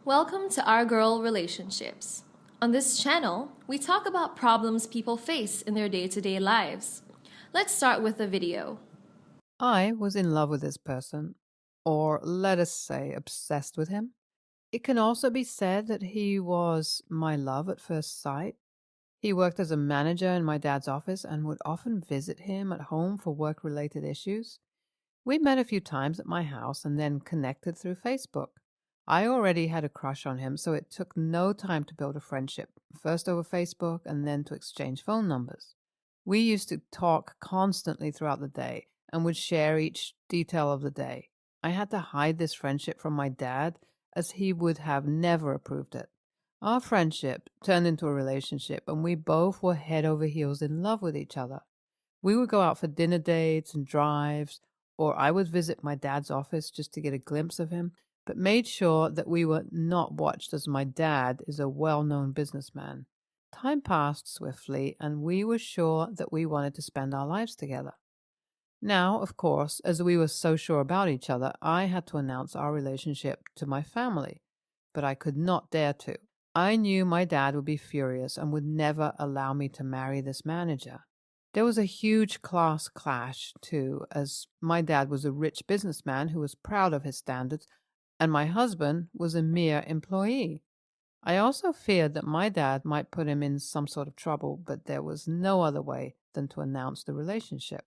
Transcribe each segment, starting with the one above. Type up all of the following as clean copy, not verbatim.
Welcome to Our Girl Relationships. On this channel, we talk about problems people face in their day-to-day lives. Let's start with a video. I was in love with this person, or let us say obsessed with him. It can also be said that he was my love at first sight. He worked as a manager in my dad's office and would often visit him at home for work-related issues. We met a few times at my house and then connected through Facebook. I already had a crush on him, so it took no time to build a friendship, first over Facebook and then to exchange phone numbers. We used to talk constantly throughout the day and would share each detail of the day. I had to hide this friendship from my dad, as he would have never approved it. Our friendship turned into a relationship, and we both were head over heels in love with each other. We would go out for dinner dates and drives, or I would visit my dad's office just to get a glimpse of him, but made sure that we were not watched, as my dad is a well-known businessman. Time passed swiftly, and we were sure that we wanted to spend our lives together. Now, of course, as we were so sure about each other, I had to announce our relationship to my family, but I could not dare to. I knew my dad would be furious and would never allow me to marry this manager. There was a huge class clash, too, as my dad was a rich businessman who was proud of his standards, and my husband was a mere employee. I also feared that my dad might put him in some sort of trouble, but there was no other way than to announce the relationship.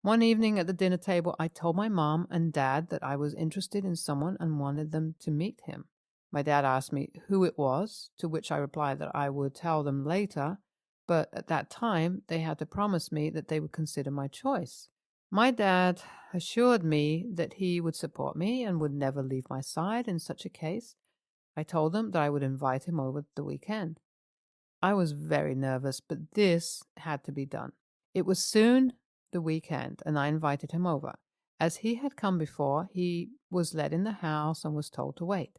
One evening at the dinner table, I told my mom and dad that I was interested in someone and wanted them to meet him. My dad asked me who it was, to which I replied that I would tell them later, but at that time they had to promise me that they would consider my choice. My dad assured me that he would support me and would never leave my side in such a case. I told them that I would invite him over the weekend. I was very nervous, but this had to be done. It was soon the weekend, and I invited him over. As he had come before, he was let in the house and was told to wait.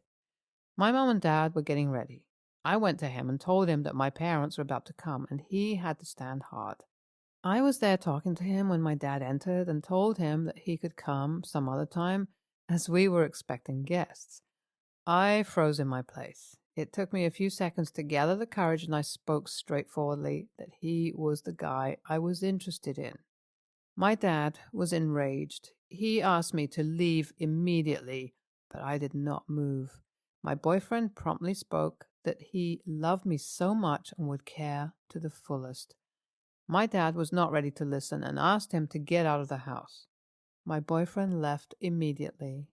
My mom and dad were getting ready. I went to him and told him that my parents were about to come, and he had to stand hard. I was there talking to him when my dad entered and told him that he could come some other time, as we were expecting guests. I froze in my place. It took me a few seconds to gather the courage, and I spoke straightforwardly that he was the guy I was interested in. My dad was enraged. He asked me to leave immediately, but I did not move. My boyfriend promptly spoke that he loved me so much and would care to the fullest. My dad was not ready to listen and asked him to get out of the house. My boyfriend left immediately.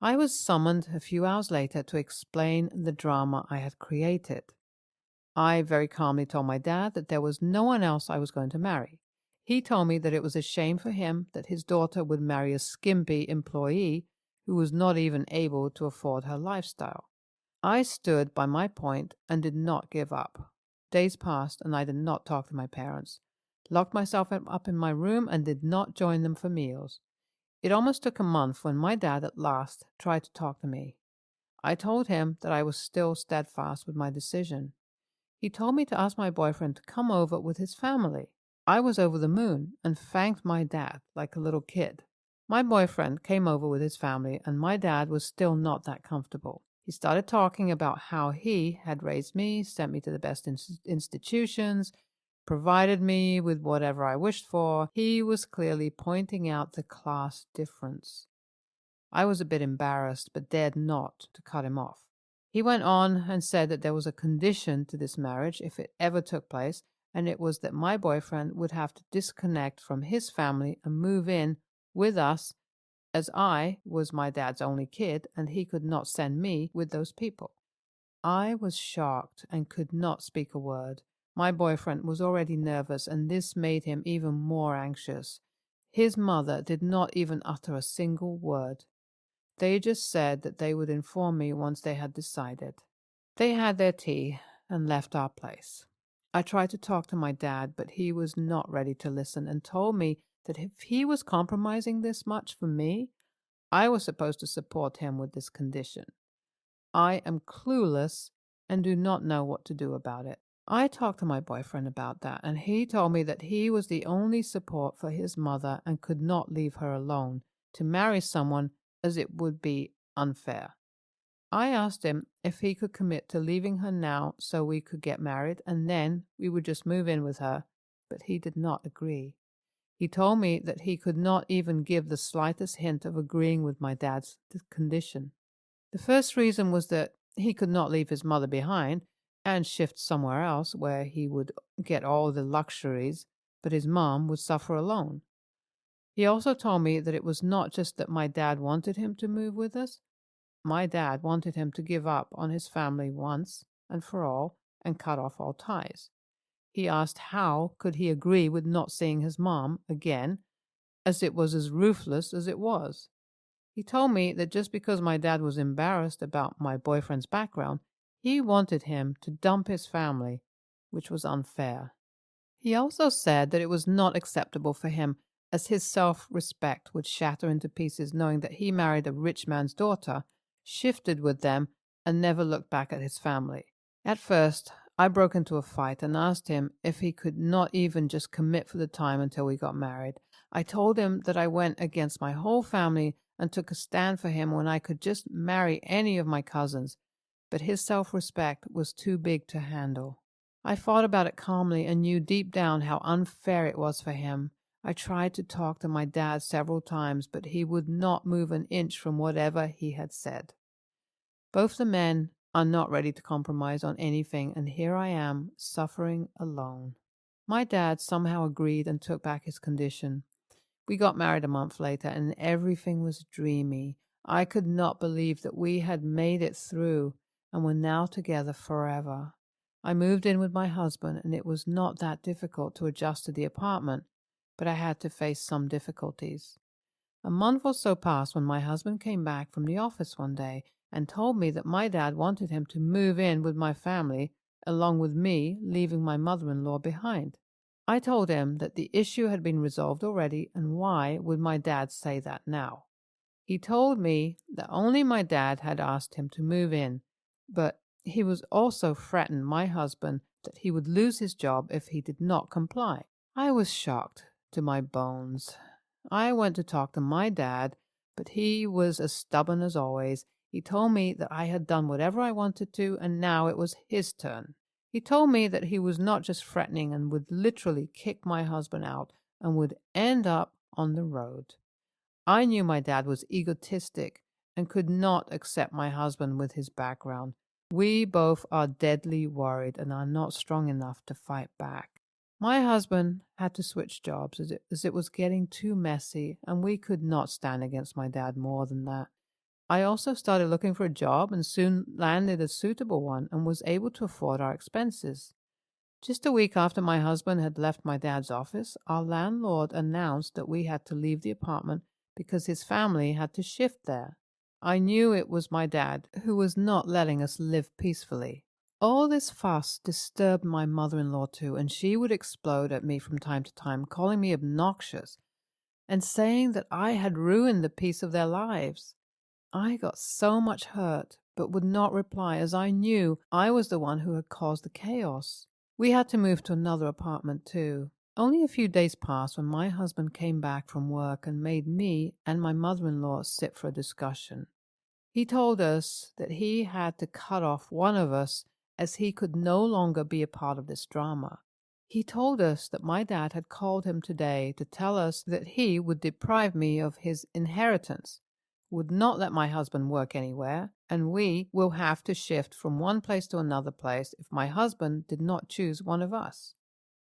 I was summoned a few hours later to explain the drama I had created. I very calmly told my dad that there was no one else I was going to marry. He told me that it was a shame for him that his daughter would marry a skimpy employee who was not even able to afford her lifestyle. I stood by my point and did not give up. Days passed, and I did not talk to my parents, locked myself up in my room, and did not join them for meals. It almost took a month when my dad at last tried to talk to me. I told him that I was still steadfast with my decision. He told me to ask my boyfriend to come over with his family. I was over the moon and thanked my dad like a little kid. My boyfriend came over with his family, and my dad was still not that comfortable. He started talking about how he had raised me, sent me to the best institutions, provided me with whatever I wished for. He was clearly pointing out the class difference. I was a bit embarrassed, but dared not to cut him off. He went on and said that there was a condition to this marriage if it ever took place, and it was that my boyfriend would have to disconnect from his family and move in with us, as I was my dad's only kid and he could not send me with those people. I was shocked and could not speak a word. My boyfriend was already nervous, and this made him even more anxious. His mother did not even utter a single word. They just said that they would inform me once they had decided. They had their tea and left our place. I tried to talk to my dad, but he was not ready to listen and told me that if he was compromising this much for me, I was supposed to support him with this condition. I am clueless and do not know what to do about it. I talked to my boyfriend about that, and he told me that he was the only support for his mother and could not leave her alone, to marry someone as it would be unfair. I asked him if he could commit to leaving her now so we could get married and then we would just move in with her, but he did not agree. He told me that he could not even give the slightest hint of agreeing with my dad's condition. The first reason was that he could not leave his mother behind and shift somewhere else where he would get all the luxuries, but his mom would suffer alone. He also told me that it was not just that my dad wanted him to move with us. My dad wanted him to give up on his family once and for all and cut off all ties. He asked how could he agree with not seeing his mom again, as it was as ruthless as it was. He told me that just because my dad was embarrassed about my boyfriend's background, he wanted him to dump his family, which was unfair. He also said that it was not acceptable for him, as his self-respect would shatter into pieces knowing that he married a rich man's daughter, shifted with them, and never looked back at his family. At first, I broke into a fight and asked him if he could not even just commit for the time until we got married. I told him that I went against my whole family and took a stand for him when I could just marry any of my cousins, but his self-respect was too big to handle. I thought about it calmly and knew deep down how unfair it was for him. I tried to talk to my dad several times, but he would not move an inch from whatever he had said. Both the men are not ready to compromise on anything, and here I am, suffering alone. My dad somehow agreed and took back his condition. We got married a month later, and everything was dreamy. I could not believe that we had made it through and were now together forever. I moved in with my husband, and it was not that difficult to adjust to the apartment, but I had to face some difficulties. A month or so passed when my husband came back from the office one day and told me that my dad wanted him to move in with my family, along with me, leaving my mother-in-law behind. I told him that the issue had been resolved already, and why would my dad say that now? He told me that only my dad had asked him to move in, but he was also threatened my husband that he would lose his job if he did not comply. I was shocked to my bones. I went to talk to my dad, but he was as stubborn as always. He told me that I had done whatever I wanted to, and now it was his turn. He told me that he was not just threatening and would literally kick my husband out and would end up on the road. I knew my dad was egotistic and could not accept my husband with his background. We both are deadly worried and are not strong enough to fight back. My husband had to switch jobs as it was getting too messy, and we could not stand against my dad more than that. I also started looking for a job and soon landed a suitable one and was able to afford our expenses. Just a week after my husband had left my dad's office, our landlord announced that we had to leave the apartment because his family had to shift there. I knew it was my dad who was not letting us live peacefully. All this fuss disturbed my mother-in-law too, and she would explode at me from time to time, calling me obnoxious and saying that I had ruined the peace of their lives. I got so much hurt, but would not reply as I knew I was the one who had caused the chaos. We had to move to another apartment too. Only a few days passed when my husband came back from work and made me and my mother-in-law sit for a discussion. He told us that he had to cut off one of us as he could no longer be a part of this drama. He told us that my dad had called him today to tell us that he would deprive me of his inheritance, would not let my husband work anywhere, and we will have to shift from one place to another place if my husband did not choose one of us.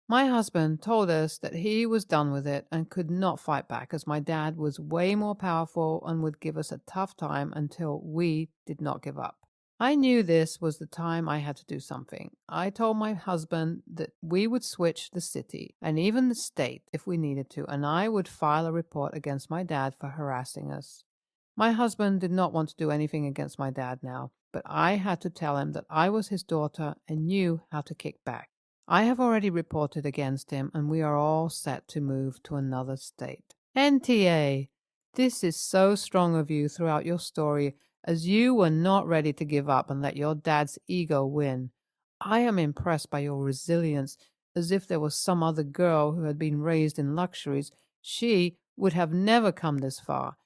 My husband told us that he was done with it and could not fight back as my dad was way more powerful and would give us a tough time until we did not give up. I knew this was the time I had to do something. I told my husband that we would switch the city and even the state if we needed to, and I would file a report against my dad for harassing us. My husband did not want to do anything against my dad now, but I had to tell him that I was his daughter and knew how to kick back. I have already reported against him, and we are all set to move to another state. NTA, this is so strong of you throughout your story, as you were not ready to give up and let your dad's ego win. I am impressed by your resilience, as if there was some other girl who had been raised in luxuries, she would have never come this far.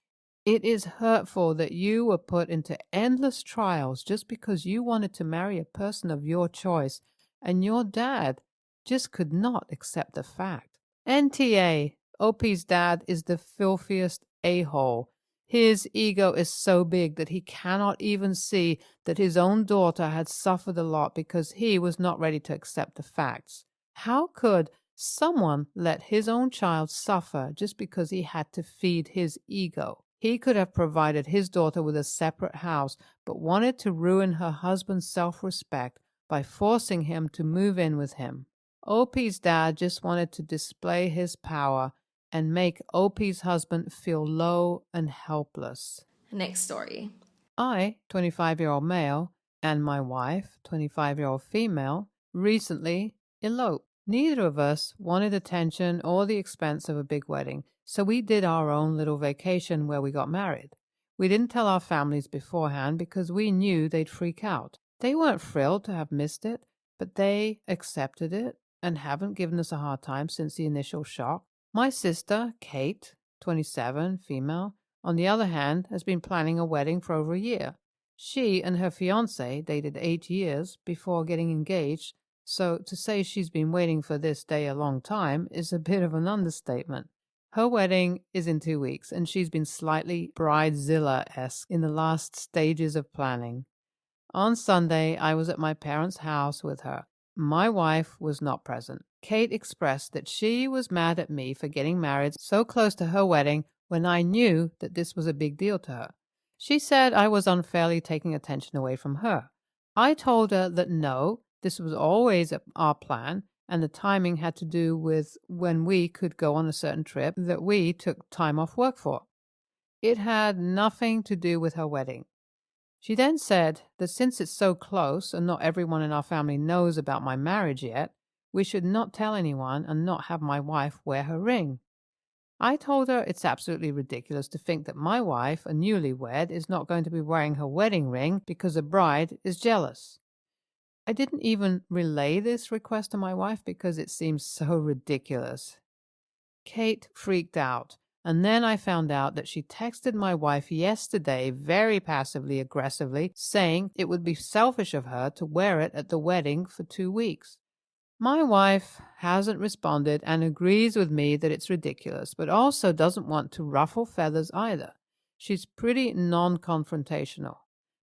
It is hurtful that you were put into endless trials just because you wanted to marry a person of your choice, and your dad just could not accept the fact. NTA, OP's dad is the filthiest a-hole. His ego is so big that he cannot even see that his own daughter had suffered a lot because he was not ready to accept the facts. How could someone let his own child suffer just because he had to feed his ego? He could have provided his daughter with a separate house, but wanted to ruin her husband's self-respect by forcing him to move in with him. OP's dad just wanted to display his power and make OP's husband feel low and helpless. Next story. I, 25-year-old male, and my wife, 25-year-old female, recently eloped. Neither of us wanted attention or the expense of a big wedding, so we did our own little vacation where we got married. We didn't tell our families beforehand because we knew they'd freak out. They weren't thrilled to have missed it, but they accepted it and haven't given us a hard time since the initial shock. My sister, Kate, 27, female, on the other hand, has been planning a wedding for over a year. She and her fiancé dated 8 years before getting engaged, so to say she's been waiting for this day a long time is a bit of an understatement. Her wedding is in 2 weeks, and she's been slightly Bridezilla-esque in the last stages of planning. On Sunday, I was at my parents' house with her. My wife was not present. Kate expressed that she was mad at me for getting married so close to her wedding when I knew that this was a big deal to her. She said I was unfairly taking attention away from her. I told her that no, this was always our plan, and the timing had to do with when we could go on a certain trip that we took time off work for. It had nothing to do with her wedding. She then said that since it's so close and not everyone in our family knows about my marriage yet, we should not tell anyone and not have my wife wear her ring. I told her it's absolutely ridiculous to think that my wife, a newlywed, is not going to be wearing her wedding ring because a bride is jealous. I didn't even relay this request to my wife because it seems so ridiculous. Kate freaked out, and then I found out that she texted my wife yesterday very passively aggressively, saying it would be selfish of her to wear it at the wedding for 2 weeks. My wife hasn't responded and agrees with me that it's ridiculous, but also doesn't want to ruffle feathers either. She's pretty non-confrontational.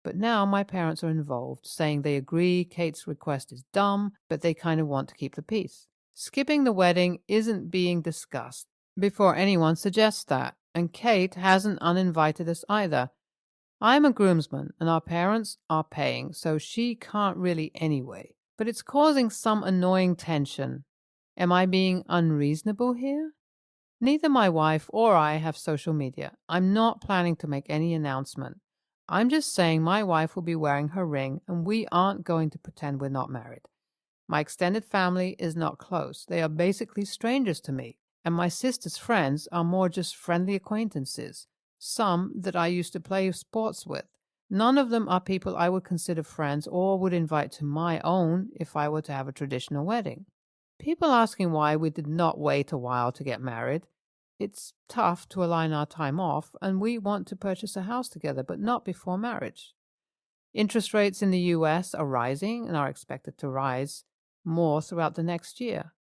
But now my parents are involved, saying they agree Kate's request is dumb, but they kind of want to keep the peace. Skipping the wedding isn't being discussed before anyone suggests that, and Kate hasn't uninvited us either. I'm a groomsman, and our parents are paying, so she can't really anyway. But it's causing some annoying tension. Am I being unreasonable here? Neither my wife or I have social media. I'm not planning to make any announcement. I'm just saying my wife will be wearing her ring, and we aren't going to pretend we're not married. My extended family is not close. They are basically strangers to me, and my sister's friends are more just friendly acquaintances, some that I used to play sports with. None of them are people I would consider friends or would invite to my own if I were to have a traditional wedding. People asking why we did not wait a while to get married. It's tough to align our time off, and we want to purchase a house together, but not before marriage. Interest rates in the US are rising and are expected to rise more throughout the next year.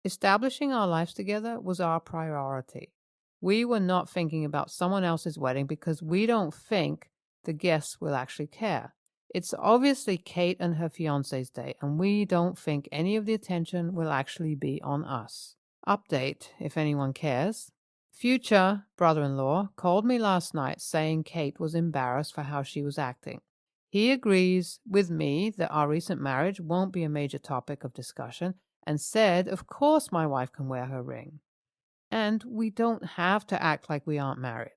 Establishing our lives together was our priority. We were not thinking about someone else's wedding because we don't think the guests will actually care. It's obviously Kate and her fiancé's day, and we don't think any of the attention will actually be on us. Update, if anyone cares. Future brother-in-law called me last night saying Kate was embarrassed for how she was acting. He agrees with me that our recent marriage won't be a major topic of discussion and said, of course my wife can wear her ring. And we don't have to act like we aren't married.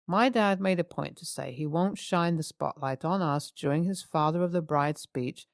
My dad made a point to say he won't shine the spotlight on us during his father of the bride speech,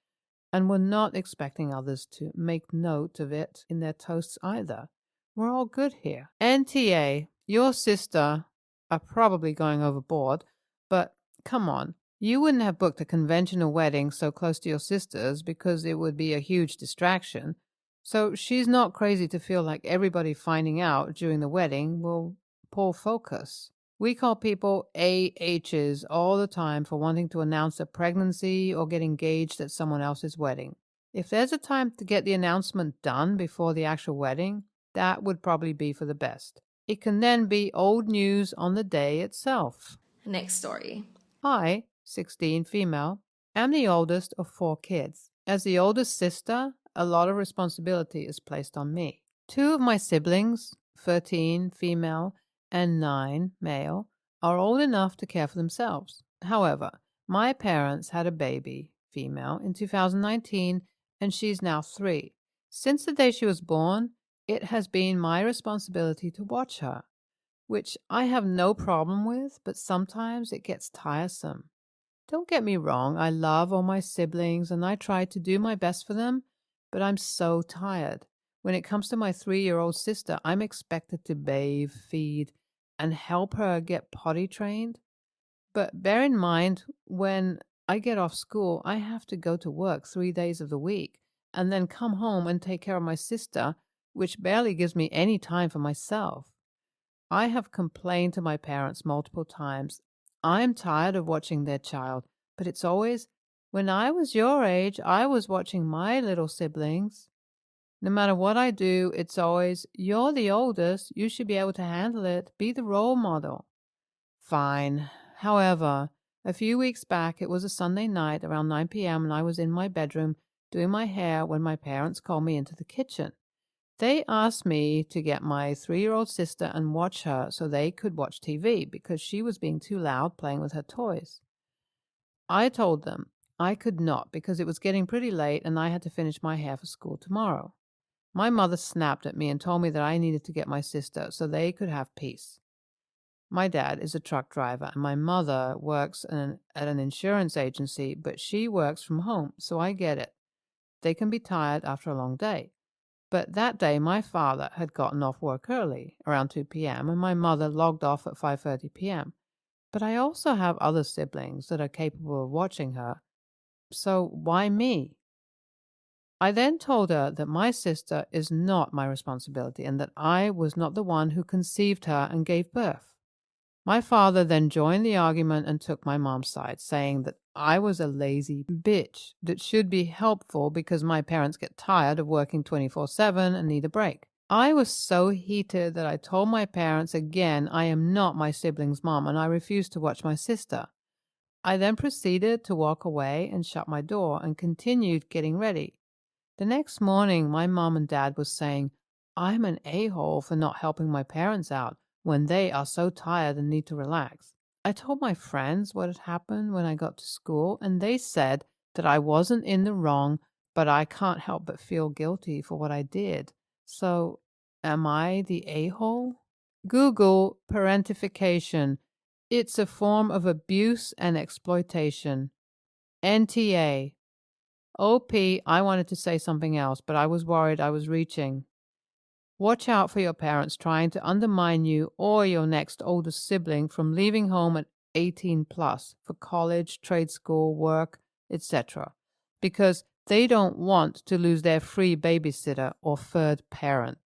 and we're not expecting others to make note of it in their toasts either. We're all good here. NTA, your sister are probably going overboard, but come on. You wouldn't have booked a conventional wedding so close to your sister's because it would be a huge distraction. So she's not crazy to feel like everybody finding out during the wedding will pull focus. We call people AHs all the time for wanting to announce a pregnancy or get engaged at someone else's wedding. If there's a time to get the announcement done before the actual wedding, that would probably be for the best. It can then be old news on the day itself. Next story. I, 16, female, am the oldest of 4 kids. As the oldest sister, a lot of responsibility is placed on me. 2 of my siblings, 13, female, and 9, male, are old enough to care for themselves. However, my parents had a baby, female, in 2019, and she's now 3. Since the day she was born, it has been my responsibility to watch her, which I have no problem with, but sometimes it gets tiresome. Don't get me wrong, I love all my siblings and I try to do my best for them, but I'm so tired. When it comes to my 3-year-old sister, I'm expected to bathe, feed, and help her get potty trained. But bear in mind, when I get off school, I have to go to work 3 days of the week and then come home and take care of my sister, which barely gives me any time for myself. I have complained to my parents multiple times. I'm tired of watching their child, but it's always, when I was your age, I was watching my little siblings. No matter what I do, it's always, you're the oldest, you should be able to handle it, be the role model. Fine. However, a few weeks back, it was a Sunday night around 9 p.m. and I was in my bedroom doing my hair when my parents called me into the kitchen. They asked me to get my 3-year-old sister and watch her so they could watch TV because she was being too loud playing with her toys. I told them I could not because it was getting pretty late and I had to finish my hair for school tomorrow. My mother snapped at me and told me that I needed to get my sister so they could have peace. My dad is a truck driver and my mother works at an insurance agency, but she works from home, so I get it. They can be tired after a long day. But that day, my father had gotten off work early, around 2 p.m., and my mother logged off at 5:30 p.m. But I also have other siblings that are capable of watching her, so why me? I then told her that my sister is not my responsibility and that I was not the one who conceived her and gave birth. My father then joined the argument and took my mom's side, saying that I was a lazy bitch that should be helpful because my parents get tired of working 24/7 and need a break. I was so heated that I told my parents again I am not my sibling's mom and I refuse to watch my sister. I then proceeded to walk away and shut my door and continued getting ready. The next morning, my mom and dad was saying, I'm an a-hole for not helping my parents out when they are so tired and need to relax. I told my friends what had happened when I got to school, and they said that I wasn't in the wrong, but I can't help but feel guilty for what I did. So, am I the a-hole? Google parentification. It's a form of abuse and exploitation. NTA. OP, I wanted to say something else, but I was worried I was reaching. Watch out for your parents trying to undermine you or your next oldest sibling from leaving home at 18 plus for college, trade school, work, etc. because they don't want to lose their free babysitter or third parent.